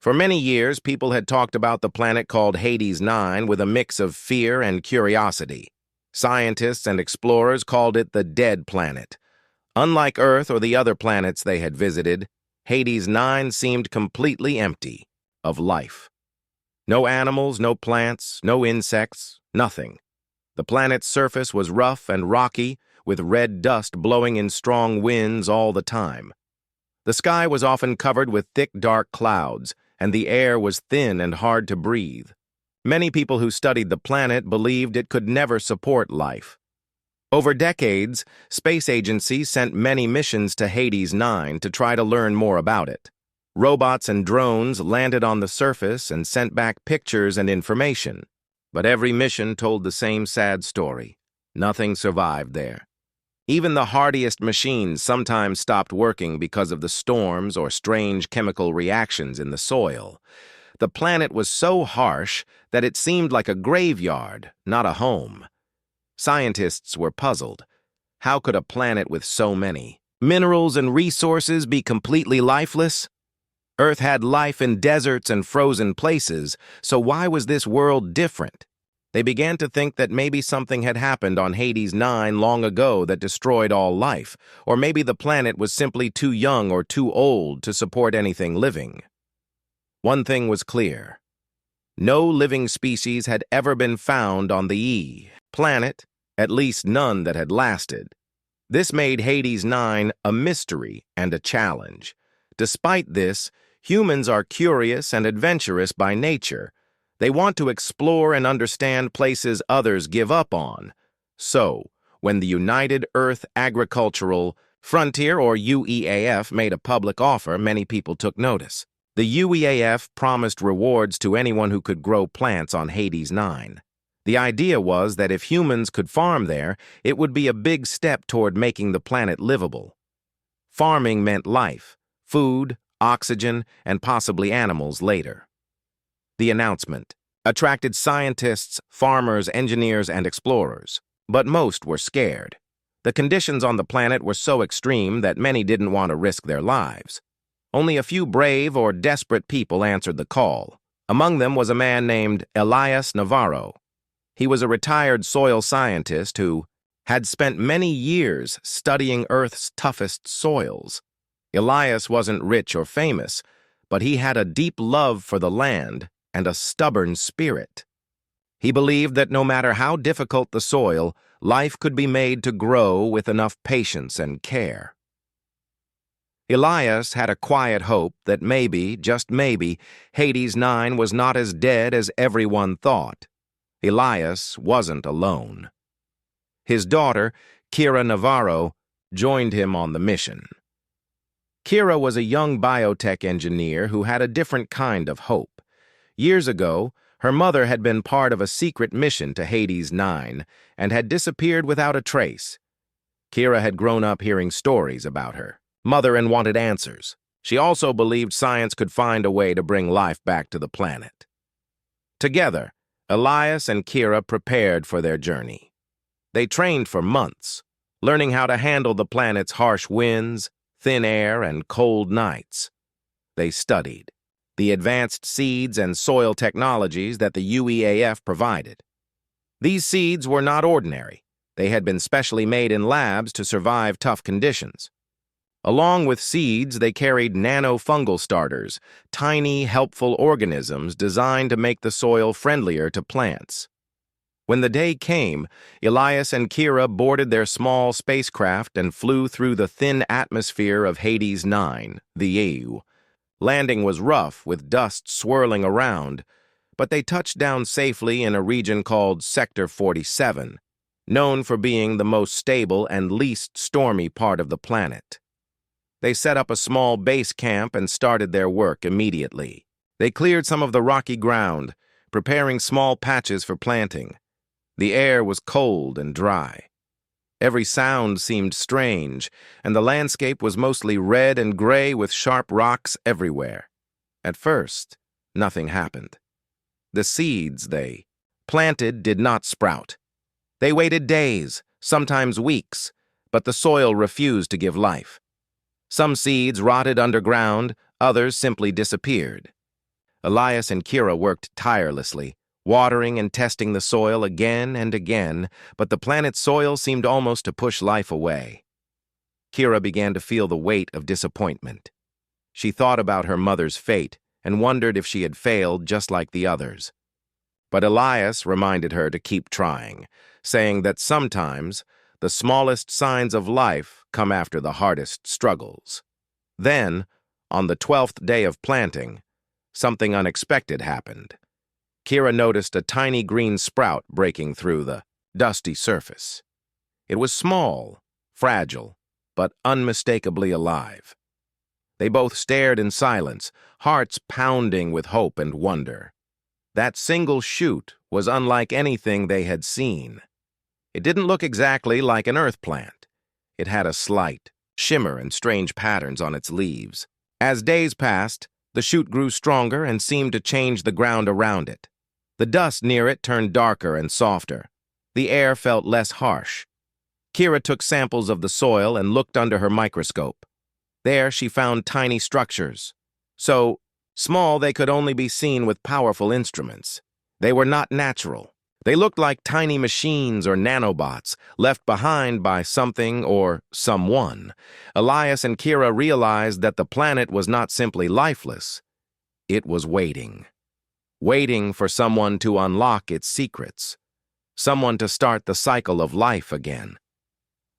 For many years, people had talked about the planet called Hades 9 with a mix of fear and curiosity. Scientists and explorers called it the Dead Planet. Unlike Earth or the other planets they had visited, Hades 9 seemed completely empty of life. No animals, no plants, no insects, nothing. The planet's surface was rough and rocky, with red dust blowing in strong winds all the time. The sky was often covered with thick, dark clouds, and the air was thin and hard to breathe. Many people who studied the planet believed it could never support life. Over decades, space agencies sent many missions to Hades 9 to try to learn more about it. Robots and drones landed on the surface and sent back pictures and information. But every mission told the same sad story. Nothing survived there. Even the hardiest machines sometimes stopped working because of the storms or strange chemical reactions in the soil. The planet was so harsh that it seemed like a graveyard, not a home. Scientists were puzzled. How could a planet with so many minerals and resources be completely lifeless? Earth had life in deserts and frozen places, so why was this world different? They began to think that maybe something had happened on Hades 9 long ago that destroyed all life, or maybe the planet was simply too young or too old to support anything living. One thing was clear. No living species had ever been found on the planet, at least none that had lasted. This made Hades 9 a mystery and a challenge. Despite this, humans are curious and adventurous by nature. They want to explore and understand places others give up on. So, when the United Earth Agricultural Frontier, or UEAF, made a public offer, many people took notice. The UEAF promised rewards to anyone who could grow plants on Hades 9. The idea was that if humans could farm there, it would be a big step toward making the planet livable. Farming meant life, food, oxygen, and possibly animals later. The announcement attracted scientists, farmers, engineers, and explorers, but most were scared. The conditions on the planet were so extreme that many didn't want to risk their lives. Only a few brave or desperate people answered the call. Among them was a man named Elias Navarro. He was a retired soil scientist who had spent many years studying Earth's toughest soils. Elias wasn't rich or famous, but he had a deep love for the land and a stubborn spirit. He believed that no matter how difficult the soil, life could be made to grow with enough patience and care. Elias had a quiet hope that maybe, just maybe, Hades 9 was not as dead as everyone thought. Elias wasn't alone. His daughter, Kira Navarro, joined him on the mission. Kira was a young biotech engineer who had a different kind of hope. Years ago, her mother had been part of a secret mission to Hades 9 and had disappeared without a trace. Kira had grown up hearing stories about her mother and wanted answers. She also believed science could find a way to bring life back to the planet. Together, Elias and Kira prepared for their journey. They trained for months, learning how to handle the planet's harsh winds, thin air, and cold nights. They studied the advanced seeds and soil technologies that the UEAF provided. These seeds were not ordinary. They had been specially made in labs to survive tough conditions. Along with seeds, they carried nano-fungal starters, tiny, helpful organisms designed to make the soil friendlier to plants. When the day came, Elias and Kira boarded their small spacecraft and flew through the thin atmosphere of Hades 9, the EU. Landing was rough, with dust swirling around, but they touched down safely in a region called Sector 47, known for being the most stable and least stormy part of the planet. They set up a small base camp and started their work immediately. They cleared some of the rocky ground, preparing small patches for planting. The air was cold and dry. Every sound seemed strange, and the landscape was mostly red and gray with sharp rocks everywhere. At first, nothing happened. The seeds they planted did not sprout. They waited days, sometimes weeks, but the soil refused to give life. Some seeds rotted underground, others simply disappeared. Elias and Kira worked tirelessly, watering and testing the soil again and again, but the planet's soil seemed almost to push life away. Kira began to feel the weight of disappointment. She thought about her mother's fate and wondered if she had failed just like the others. But Elias reminded her to keep trying, saying that sometimes the smallest signs of life come after the hardest struggles. Then, on the 12th day of planting, something unexpected happened. Kira noticed a tiny green sprout breaking through the dusty surface. It was small, fragile, but unmistakably alive. They both stared in silence, hearts pounding with hope and wonder. That single shoot was unlike anything they had seen. It didn't look exactly like an earth plant. It had a slight shimmer and strange patterns on its leaves. As days passed, the shoot grew stronger and seemed to change the ground around it. The dust near it turned darker and softer. The air felt less harsh. Kira took samples of the soil and looked under her microscope. There she found tiny structures. So small they could only be seen with powerful instruments. They were not natural. They looked like tiny machines or nanobots left behind by something or someone. Elias and Kira realized that the planet was not simply lifeless. It was waiting. Waiting for someone to unlock its secrets. Someone to start the cycle of life again.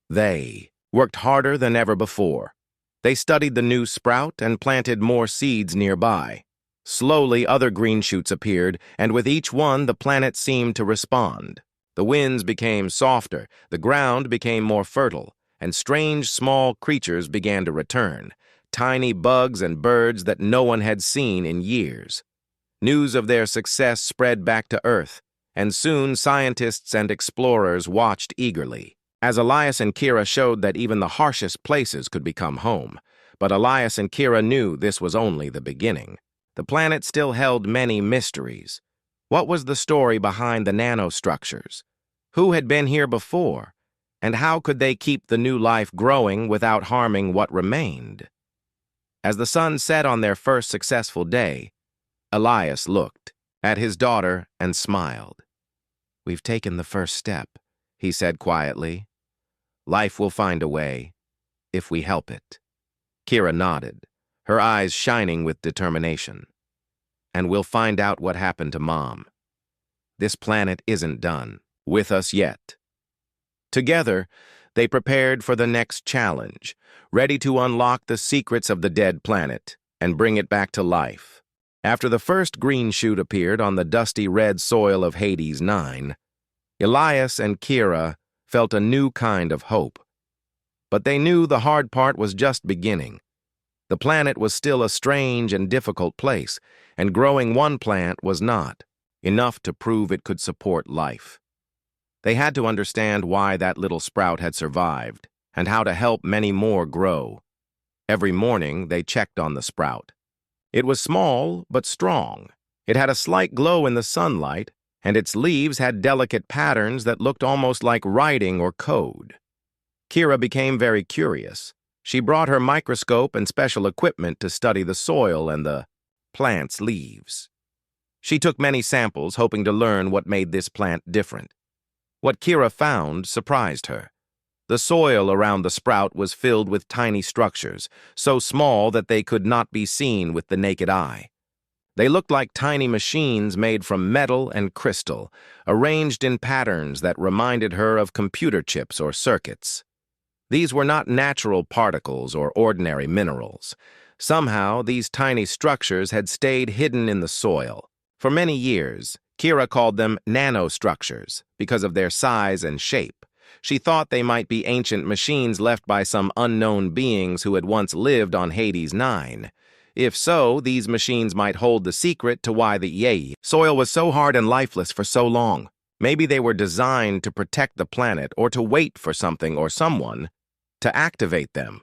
They worked harder than ever before. They studied the new sprout and planted more seeds nearby. Slowly, other green shoots appeared, and with each one, the planet seemed to respond. The winds became softer, the ground became more fertile, and strange small creatures began to return, tiny bugs and birds that no one had seen in years. News of their success spread back to Earth, and soon scientists and explorers watched eagerly. As Elias and Kira showed that even the harshest places could become home. But Elias and Kira knew this was only the beginning. The planet still held many mysteries. What was the story behind the nanostructures? Who had been here before? And how could they keep the new life growing without harming what remained? As the sun set on their first successful day, Elias looked at his daughter and smiled. "We've taken the first step," he said quietly. "Life will find a way, if we help it." Kira nodded, her eyes shining with determination. "And we'll find out what happened to Mom. This planet isn't done with us yet." Together, they prepared for the next challenge, ready to unlock the secrets of the dead planet and bring it back to life. After the first green shoot appeared on the dusty red soil of Hades 9, Elias and Kira felt a new kind of hope. But they knew the hard part was just beginning. The planet was still a strange and difficult place, and growing one plant was not enough to prove it could support life. They had to understand why that little sprout had survived, and how to help many more grow. Every morning, they checked on the sprout. It was small, but strong. It had a slight glow in the sunlight, and its leaves had delicate patterns that looked almost like writing or code. Kira became very curious. She brought her microscope and special equipment to study the soil and the plant's leaves. She took many samples, hoping to learn what made this plant different. What Kira found surprised her. The soil around the sprout was filled with tiny structures, so small that they could not be seen with the naked eye. They looked like tiny machines made from metal and crystal, arranged in patterns that reminded her of computer chips or circuits. These were not natural particles or ordinary minerals. Somehow, these tiny structures had stayed hidden in the soil. For many years, Kira called them nanostructures because of their size and shape. She thought they might be ancient machines left by some unknown beings who had once lived on Hades 9. If so, these machines might hold the secret to why the soil was so hard and lifeless for so long. Maybe they were designed to protect the planet or to wait for something or someone to activate them.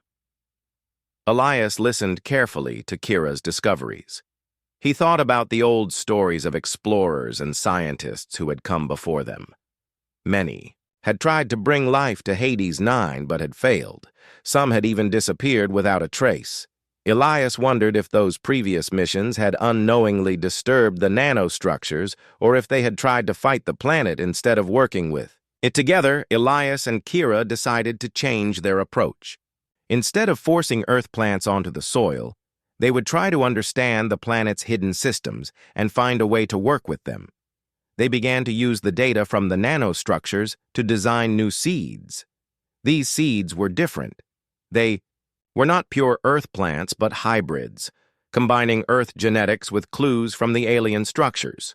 Elias listened carefully to Kira's discoveries. He thought about the old stories of explorers and scientists who had come before them. Many had tried to bring life to Hades 9 but had failed. Some had even disappeared without a trace. Elias wondered if those previous missions had unknowingly disturbed the nanostructures or if they had tried to fight the planet instead of working with it. Together, Elias and Kira decided to change their approach. Instead of forcing Earth plants onto the soil, they would try to understand the planet's hidden systems and find a way to work with them. They began to use the data from the nanostructures to design new seeds. These seeds were different. They were not pure Earth plants, but hybrids, combining Earth genetics with clues from the alien structures.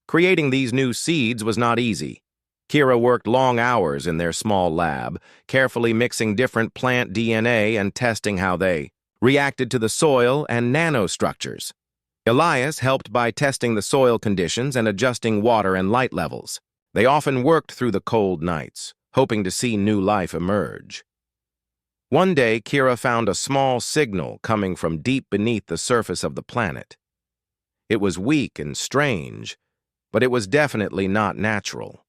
Creating these new seeds was not easy. Kira worked long hours in their small lab, carefully mixing different plant DNA and testing how they reacted to the soil and nanostructures. Elias helped by testing the soil conditions and adjusting water and light levels. They often worked through the cold nights, hoping to see new life emerge. One day, Kira found a small signal coming from deep beneath the surface of the planet. It was weak and strange, but it was definitely not natural.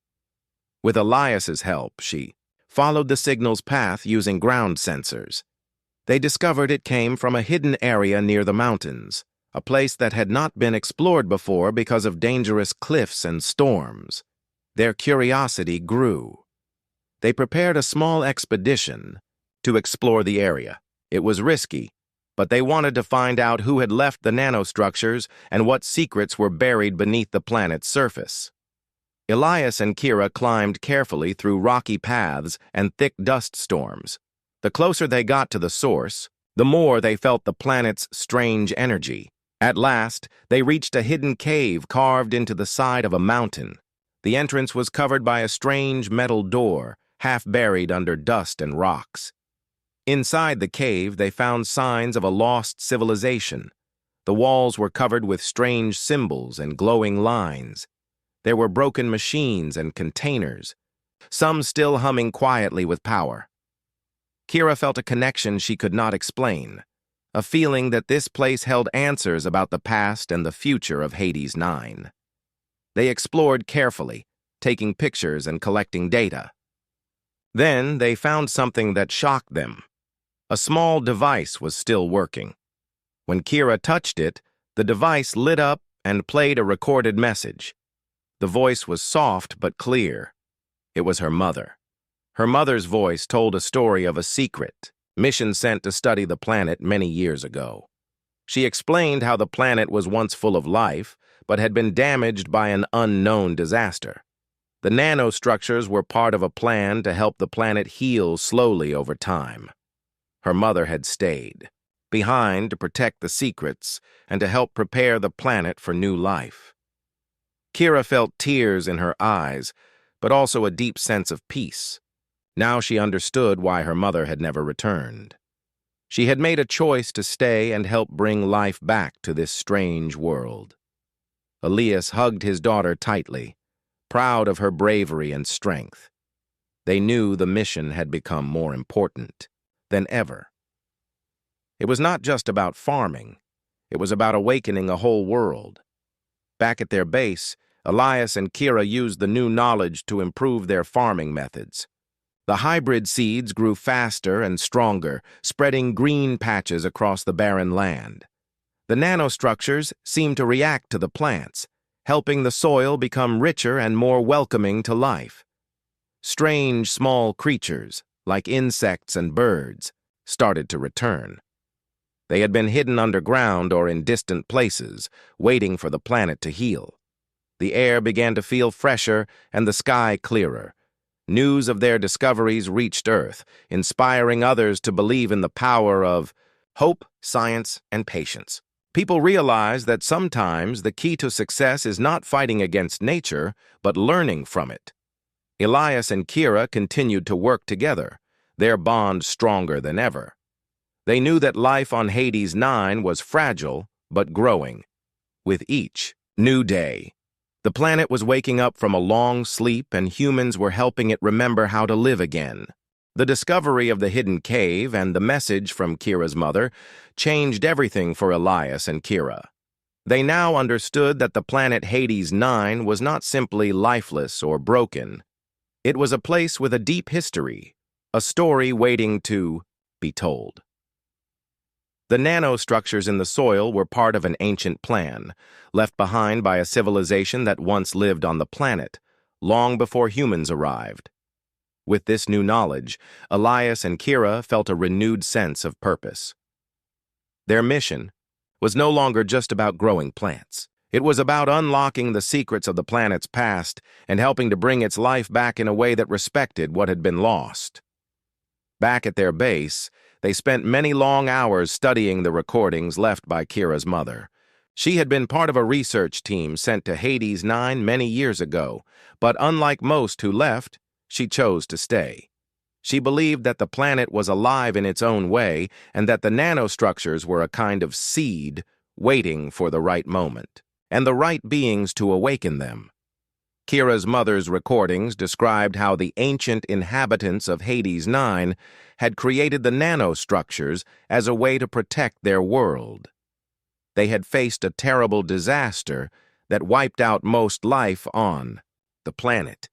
With Elias's help, she followed the signal's path using ground sensors. They discovered it came from a hidden area near the mountains, a place that had not been explored before because of dangerous cliffs and storms. Their curiosity grew. They prepared a small expedition to explore the area. It was risky, but they wanted to find out who had left the nanostructures and what secrets were buried beneath the planet's surface. Elias and Kira climbed carefully through rocky paths and thick dust storms. The closer they got to the source, the more they felt the planet's strange energy. At last, they reached a hidden cave carved into the side of a mountain. The entrance was covered by a strange metal door, half buried under dust and rocks. Inside the cave, they found signs of a lost civilization. The walls were covered with strange symbols and glowing lines. There were broken machines and containers, some still humming quietly with power. Kira felt a connection she could not explain, a feeling that this place held answers about the past and the future of Hades 9. They explored carefully, taking pictures and collecting data. Then they found something that shocked them. A small device was still working. When Kira touched it, the device lit up and played a recorded message. The voice was soft but clear. It was her mother. Her mother's voice told a story of a secret mission sent to study the planet many years ago. She explained how the planet was once full of life, but had been damaged by an unknown disaster. The nanostructures were part of a plan to help the planet heal slowly over time. Her mother had stayed behind to protect the secrets and to help prepare the planet for new life. Kira felt tears in her eyes, but also a deep sense of peace. Now she understood why her mother had never returned. She had made a choice to stay and help bring life back to this strange world. Elias hugged his daughter tightly, proud of her bravery and strength. They knew the mission had become more important than ever. It was not just about farming. It was about awakening a whole world. Back at their base, Elias and Kira used the new knowledge to improve their farming methods. The hybrid seeds grew faster and stronger, spreading green patches across the barren land. The nanostructures seemed to react to the plants, helping the soil become richer and more welcoming to life. Strange small creatures, like insects and birds, started to return. They had been hidden underground or in distant places, waiting for the planet to heal. The air began to feel fresher and the sky clearer. News of their discoveries reached Earth, inspiring others to believe in the power of hope, science, and patience. People realized that sometimes the key to success is not fighting against nature, but learning from it. Elias and Kira continued to work together, their bond stronger than ever. They knew that life on Hades 9 was fragile, but growing. With each new day, the planet was waking up from a long sleep and humans were helping it remember how to live again. The discovery of the hidden cave and the message from Kira's mother changed everything for Elias and Kira. They now understood that the planet Hades 9 was not simply lifeless or broken. It was a place with a deep history, a story waiting to be told. The nanostructures in the soil were part of an ancient plan, left behind by a civilization that once lived on the planet, long before humans arrived. With this new knowledge, Elias and Kira felt a renewed sense of purpose. Their mission was no longer just about growing plants. It was about unlocking the secrets of the planet's past and helping to bring its life back in a way that respected what had been lost. Back at their base, they spent many long hours studying the recordings left by Kira's mother. She had been part of a research team sent to Hades 9 many years ago, but unlike most who left, she chose to stay. She believed that the planet was alive in its own way and that the nanostructures were a kind of seed waiting for the right moment, and the right beings to awaken them. Kira's mother's recordings described how the ancient inhabitants of Hades 9 had created the nanostructures as a way to protect their world. They had faced a terrible disaster that wiped out most life on the planet.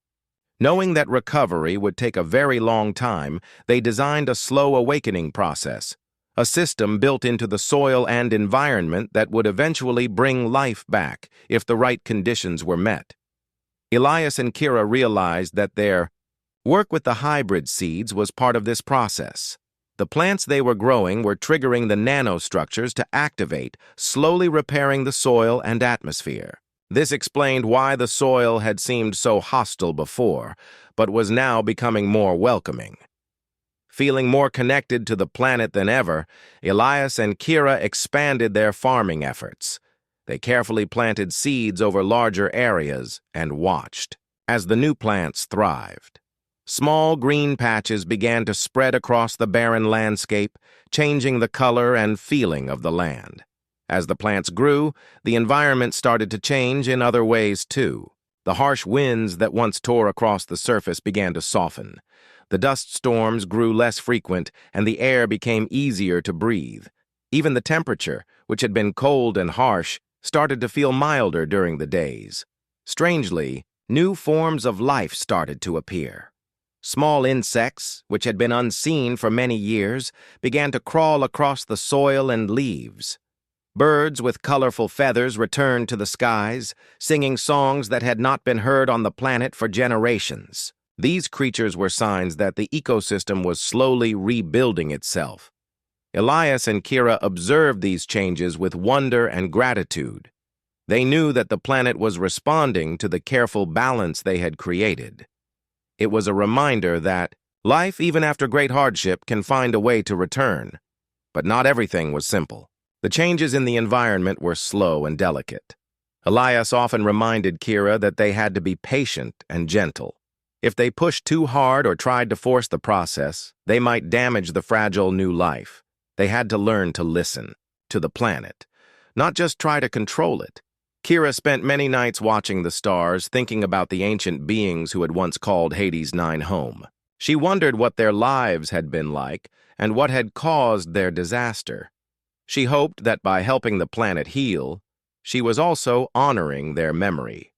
Knowing that recovery would take a very long time, they designed a slow awakening process, a system built into the soil and environment that would eventually bring life back if the right conditions were met. Elias and Kira realized that their work with the hybrid seeds was part of this process. The plants they were growing were triggering the nanostructures to activate, slowly repairing the soil and atmosphere. This explained why the soil had seemed so hostile before, but was now becoming more welcoming. Feeling more connected to the planet than ever, Elias and Kira expanded their farming efforts. They carefully planted seeds over larger areas and watched as the new plants thrived. Small green patches began to spread across the barren landscape, changing the color and feeling of the land. As the plants grew, the environment started to change in other ways too. The harsh winds that once tore across the surface began to soften. The dust storms grew less frequent, and the air became easier to breathe. Even the temperature, which had been cold and harsh, started to feel milder during the days. Strangely, new forms of life started to appear. Small insects, which had been unseen for many years, began to crawl across the soil and leaves. Birds with colorful feathers returned to the skies, singing songs that had not been heard on the planet for generations. These creatures were signs that the ecosystem was slowly rebuilding itself. Elias and Kira observed these changes with wonder and gratitude. They knew that the planet was responding to the careful balance they had created. It was a reminder that life, even after great hardship, can find a way to return. But not everything was simple. The changes in the environment were slow and delicate. Elias often reminded Kira that they had to be patient and gentle. If they pushed too hard or tried to force the process, they might damage the fragile new life. They had to learn to listen to the planet, not just try to control it. Kira spent many nights watching the stars, thinking about the ancient beings who had once called Hades 9 home. She wondered what their lives had been like and what had caused their disaster. She hoped that by helping the planet heal, she was also honoring their memory.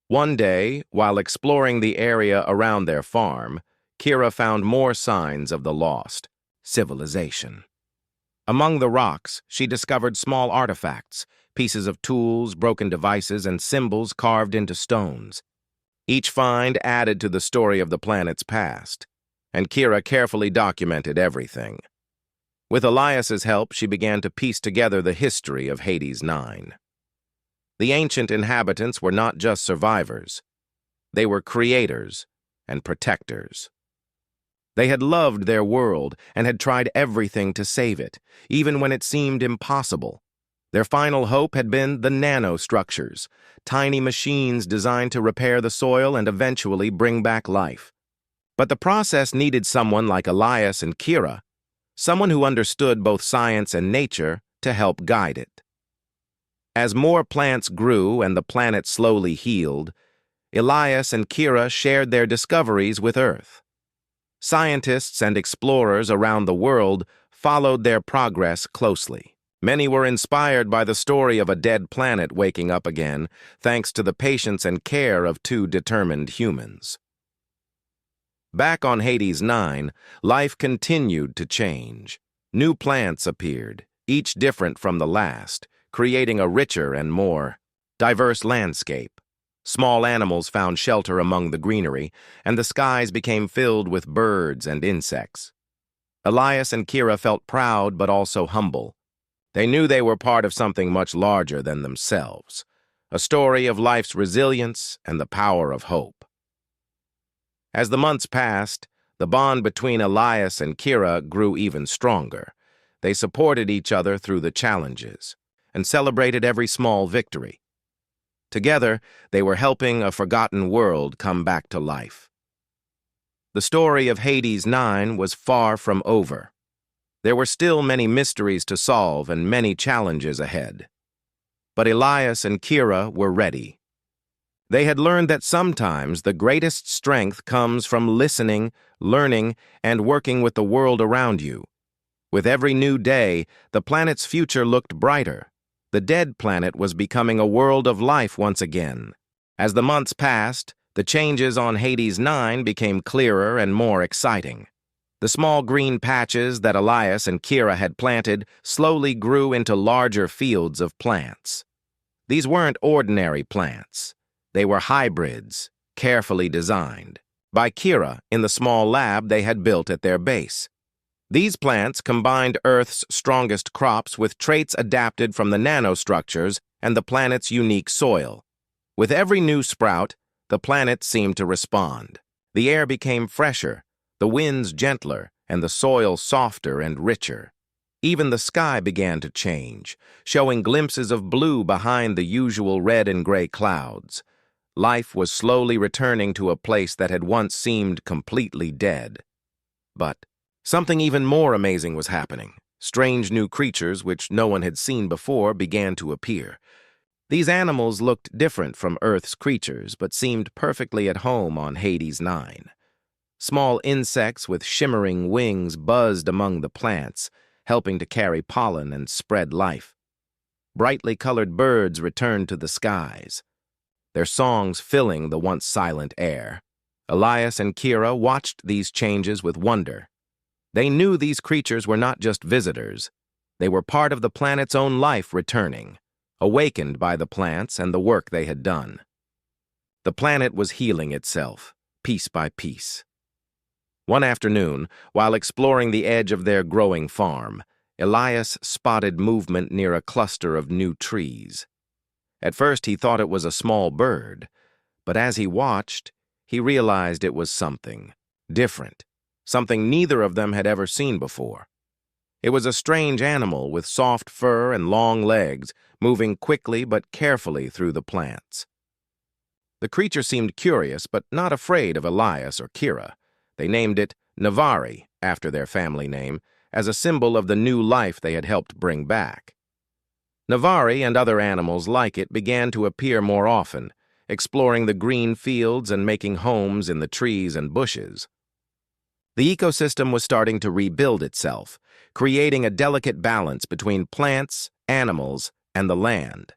One day, while exploring the area around their farm, Kira found more signs of the lost civilization. Among the rocks, she discovered small artifacts, pieces of tools, broken devices, and symbols carved into stones. Each find added to the story of the planet's past, and Kira carefully documented everything. With Elias's help, she began to piece together the history of Hades 9. The ancient inhabitants were not just survivors. They were creators and protectors. They had loved their world and had tried everything to save it, even when it seemed impossible. Their final hope had been the nanostructures, tiny machines designed to repair the soil and eventually bring back life. But the process needed someone like Elias and Kira, someone who understood both science and nature, to help guide it. As more plants grew and the planet slowly healed, Elias and Kira shared their discoveries with Earth. Scientists and explorers around the world followed their progress closely. Many were inspired by the story of a dead planet waking up again, thanks to the patience and care of two determined humans. Back on Hades 9, life continued to change. New plants appeared, each different from the last, creating a richer and more diverse landscape. Small animals found shelter among the greenery, and the skies became filled with birds and insects. Elias and Kira felt proud but also humble. They knew they were part of something much larger than themselves, a story of life's resilience and the power of hope. As the months passed, the bond between Elias and Kira grew even stronger. They supported each other through the challenges and celebrated every small victory. Together, they were helping a forgotten world come back to life. The story of Hades 9 was far from over. There were still many mysteries to solve and many challenges ahead. But Elias and Kira were ready. They had learned that sometimes the greatest strength comes from listening, learning, and working with the world around you. With every new day, the planet's future looked brighter. The dead planet was becoming a world of life once again. As the months passed, the changes on Hades 9 became clearer and more exciting. The small green patches that Elias and Kira had planted slowly grew into larger fields of plants. These weren't ordinary plants. They were hybrids, carefully designed by Kira in the small lab they had built at their base. These plants combined Earth's strongest crops with traits adapted from the nanostructures and the planet's unique soil. With every new sprout, the planet seemed to respond. The air became fresher, the winds gentler, and the soil softer and richer. Even the sky began to change, showing glimpses of blue behind the usual red and gray clouds. Life was slowly returning to a place that had once seemed completely dead. But something even more amazing was happening. Strange new creatures, which no one had seen before, began to appear. These animals looked different from Earth's creatures, but seemed perfectly at home on Hades 9. Small insects with shimmering wings buzzed among the plants, helping to carry pollen and spread life. Brightly colored birds returned to the skies, their songs filling the once silent air. Elias and Kira watched these changes with wonder. They knew these creatures were not just visitors. They were part of the planet's own life returning, awakened by the plants and the work they had done. The planet was healing itself, piece by piece. One afternoon, while exploring the edge of their growing farm, Elias spotted movement near a cluster of new trees. At first he thought it was a small bird, but as he watched, he realized it was something different, something neither of them had ever seen before. It was a strange animal with soft fur and long legs, moving quickly but carefully through the plants. The creature seemed curious but not afraid of Elias or Kira. They named it Navari, after their family name, as a symbol of the new life they had helped bring back. Navari and other animals like it began to appear more often, exploring the green fields and making homes in the trees and bushes. The ecosystem was starting to rebuild itself, creating a delicate balance between plants, animals, and the land.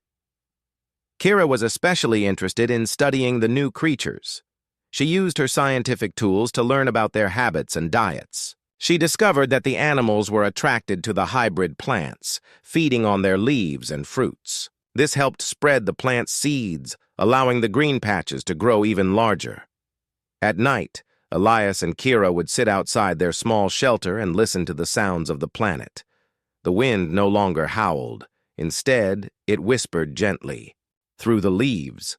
Kira was especially interested in studying the new creatures. She used her scientific tools to learn about their habits and diets. She discovered that the animals were attracted to the hybrid plants, feeding on their leaves and fruits. This helped spread the plant's seeds, allowing the green patches to grow even larger. At night, Elias and Kira would sit outside their small shelter and listen to the sounds of the planet. The wind no longer howled. Instead, it whispered gently, through the leaves.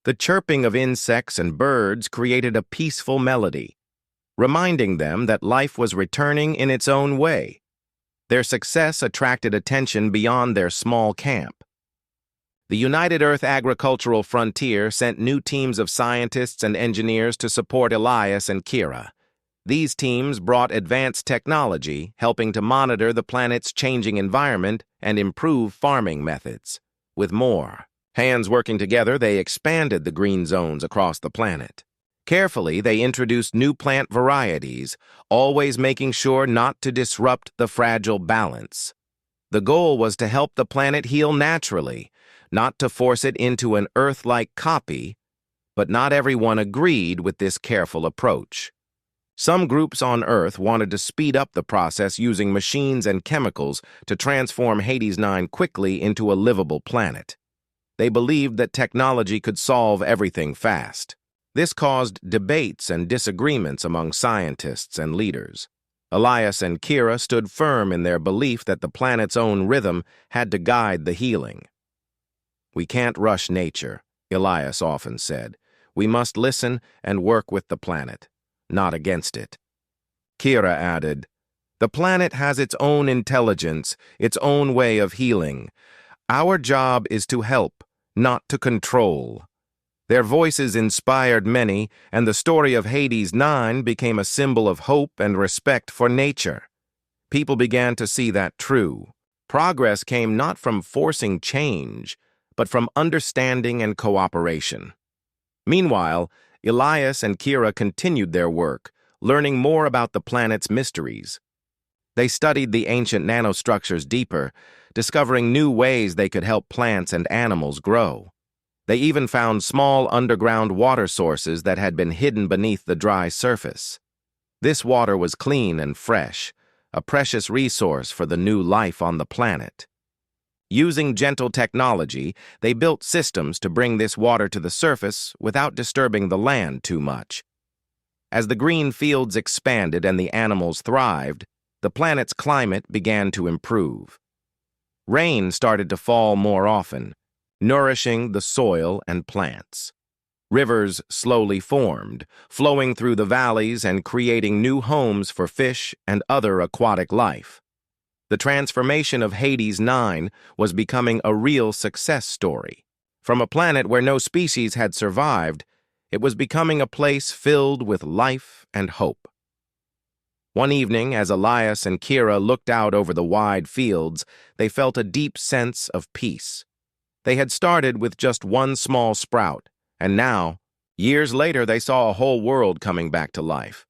The chirping of insects and birds created a peaceful melody, reminding them that life was returning in its own way. Their success attracted attention beyond their small camp. The United Earth Agricultural Frontier sent new teams of scientists and engineers to support Elias and Kira. These teams brought advanced technology, helping to monitor the planet's changing environment and improve farming methods. With more hands working together, they expanded the green zones across the planet. Carefully, they introduced new plant varieties, always making sure not to disrupt the fragile balance. The goal was to help the planet heal naturally, not to force it into an Earth-like copy, but not everyone agreed with this careful approach. Some groups on Earth wanted to speed up the process using machines and chemicals to transform Hades 9 quickly into a livable planet. They believed that technology could solve everything fast. This caused debates and disagreements among scientists and leaders. Elias and Kira stood firm in their belief that the planet's own rhythm had to guide the healing. "We can't rush nature," Elias often said. "We must listen and work with the planet, not against it." Kira added, "The planet has its own intelligence, its own way of healing. Our job is to help, not to control." Their voices inspired many, and the story of Hades 9 became a symbol of hope and respect for nature. People began to see that true. Progress came not from forcing change, but from understanding and cooperation. Meanwhile, Elias and Kira continued their work, learning more about the planet's mysteries. They studied the ancient nanostructures deeper, discovering new ways they could help plants and animals grow. They even found small underground water sources that had been hidden beneath the dry surface. This water was clean and fresh, a precious resource for the new life on the planet. Using gentle technology, they built systems to bring this water to the surface without disturbing the land too much. As the green fields expanded and the animals thrived, the planet's climate began to improve. Rain started to fall more often, nourishing the soil and plants. Rivers slowly formed, flowing through the valleys and creating new homes for fish and other aquatic life. The transformation of Hades 9 was becoming a real success story. From a planet where no species had survived, it was becoming a place filled with life and hope. One evening, as Elias and Kira looked out over the wide fields, they felt a deep sense of peace. They had started with just one small sprout, and now, years later, they saw a whole world coming back to life.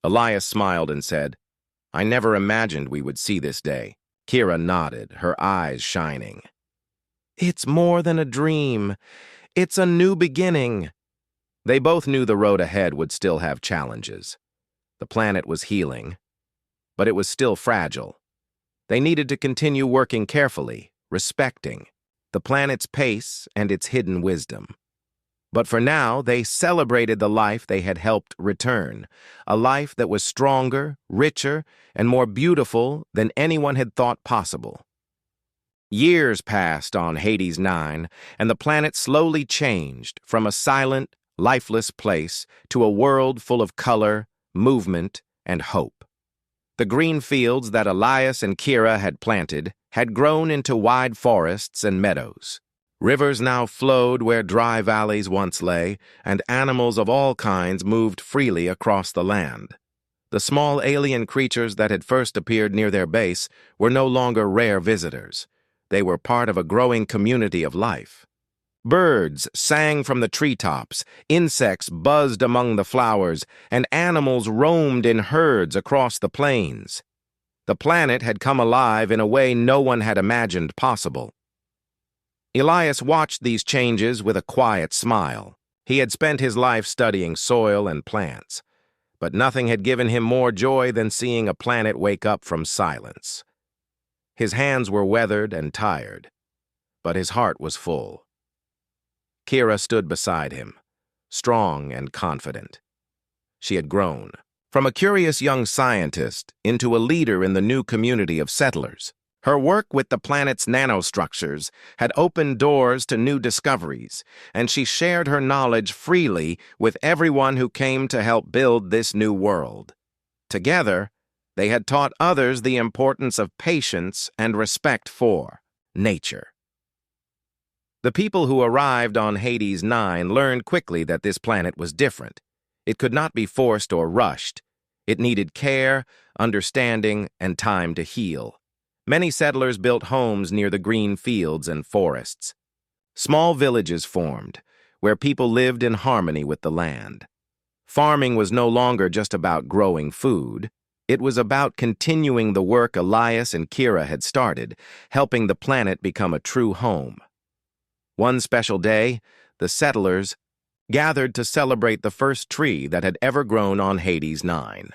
Elias smiled and said, "I never imagined we would see this day." Kira nodded, her eyes shining. "It's more than a dream. It's a new beginning." They both knew the road ahead would still have challenges. The planet was healing, but it was still fragile. They needed to continue working carefully, respecting the planet's pace and its hidden wisdom. But for now, they celebrated the life they had helped return, a life that was stronger, richer, and more beautiful than anyone had thought possible. Years passed on Hades 9, and the planet slowly changed from a silent, lifeless place to a world full of color, movement, and hope. The green fields that Elias and Kira had planted had grown into wide forests and meadows. Rivers now flowed where dry valleys once lay, and animals of all kinds moved freely across the land. The small alien creatures that had first appeared near their base were no longer rare visitors. They were part of a growing community of life. Birds sang from the treetops, insects buzzed among the flowers, and animals roamed in herds across the plains. The planet had come alive in a way no one had imagined possible. Elias watched these changes with a quiet smile. He had spent his life studying soil and plants, but nothing had given him more joy than seeing a planet wake up from silence. His hands were weathered and tired, but his heart was full. Kira stood beside him, strong and confident. She had grown from a curious young scientist into a leader in the new community of settlers. Her work with the planet's nanostructures had opened doors to new discoveries, and she shared her knowledge freely with everyone who came to help build this new world. Together, they had taught others the importance of patience and respect for nature. The people who arrived on Hades 9 learned quickly that this planet was different. It could not be forced or rushed. It needed care, understanding, and time to heal. Many settlers built homes near the green fields and forests. Small villages formed, where people lived in harmony with the land. Farming was no longer just about growing food. It was about continuing the work Elias and Kira had started, helping the planet become a true home. One special day, the settlers gathered to celebrate the first tree that had ever grown on Hades 9.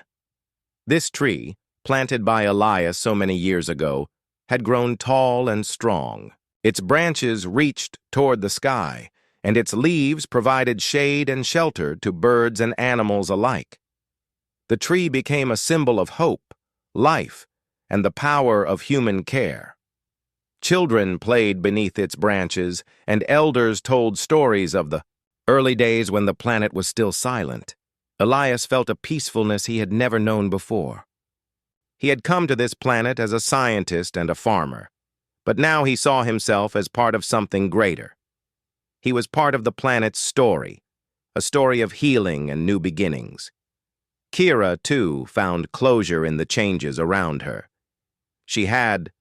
This tree, planted by Elias so many years ago, had grown tall and strong. Its branches reached toward the sky, and its leaves provided shade and shelter to birds and animals alike. The tree became a symbol of hope, life, and the power of human care. Children played beneath its branches, and elders told stories of the early days when the planet was still silent. Elias felt a peacefulness he had never known before. He had come to this planet as a scientist and a farmer, but now he saw himself as part of something greater. He was part of the planet's story, a story of healing and new beginnings. Kira, too, found closure in the changes around her. She had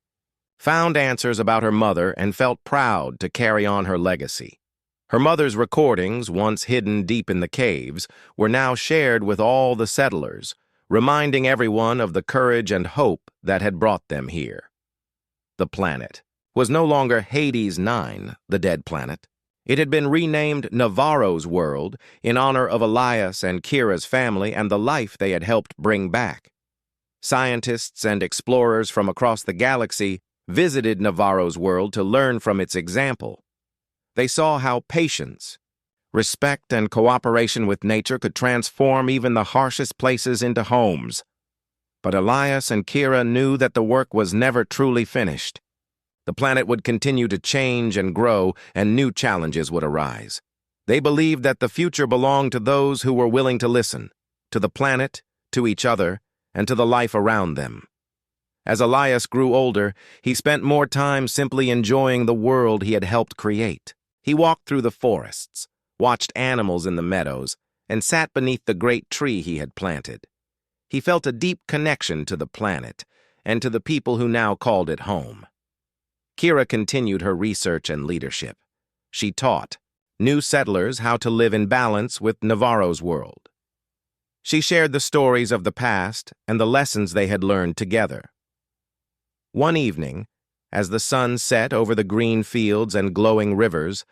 found answers about her mother and felt proud to carry on her legacy. Her mother's recordings, once hidden deep in the caves, were now shared with all the settlers, reminding everyone of the courage and hope that had brought them here. The planet was no longer Hades 9, the dead planet. It had been renamed Navarro's World in honor of Elias and Kira's family and the life they had helped bring back. Scientists and explorers from across the galaxy visited Navarro's World to learn from its example. They saw how patience, respect, and cooperation with nature could transform even the harshest places into homes. But Elias and Kira knew that the work was never truly finished. The planet would continue to change and grow, and new challenges would arise. They believed that the future belonged to those who were willing to listen, to the planet, to each other, and to the life around them. As Elias grew older, he spent more time simply enjoying the world he had helped create. He walked through the forests, watched animals in the meadows, and sat beneath the great tree he had planted. He felt a deep connection to the planet and to the people who now called it home. Kira continued her research and leadership. She taught new settlers how to live in balance with Navarro's world. She shared the stories of the past and the lessons they had learned together. One evening, as the sun set over the green fields and glowing rivers,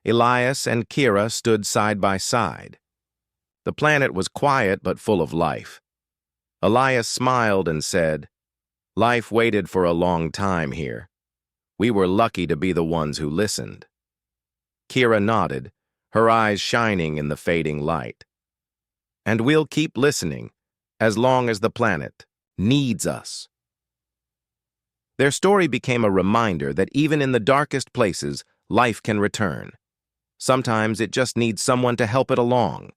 Elias and Kira stood side by side. The planet was quiet but full of life. Elias smiled and said, "Life waited for a long time here. We were lucky to be the ones who listened." Kira nodded, her eyes shining in the fading light. "And we'll keep listening, as long as the planet needs us." Their story became a reminder that even in the darkest places, life can return. Sometimes it just needs someone to help it along,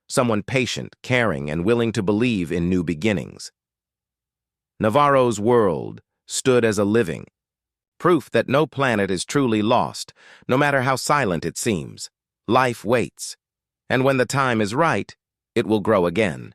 someone patient, caring, and willing to believe in new beginnings. Navarro's world stood as a living proof that no planet is truly lost, no matter how silent it seems. Life waits, and when the time is right, it will grow again.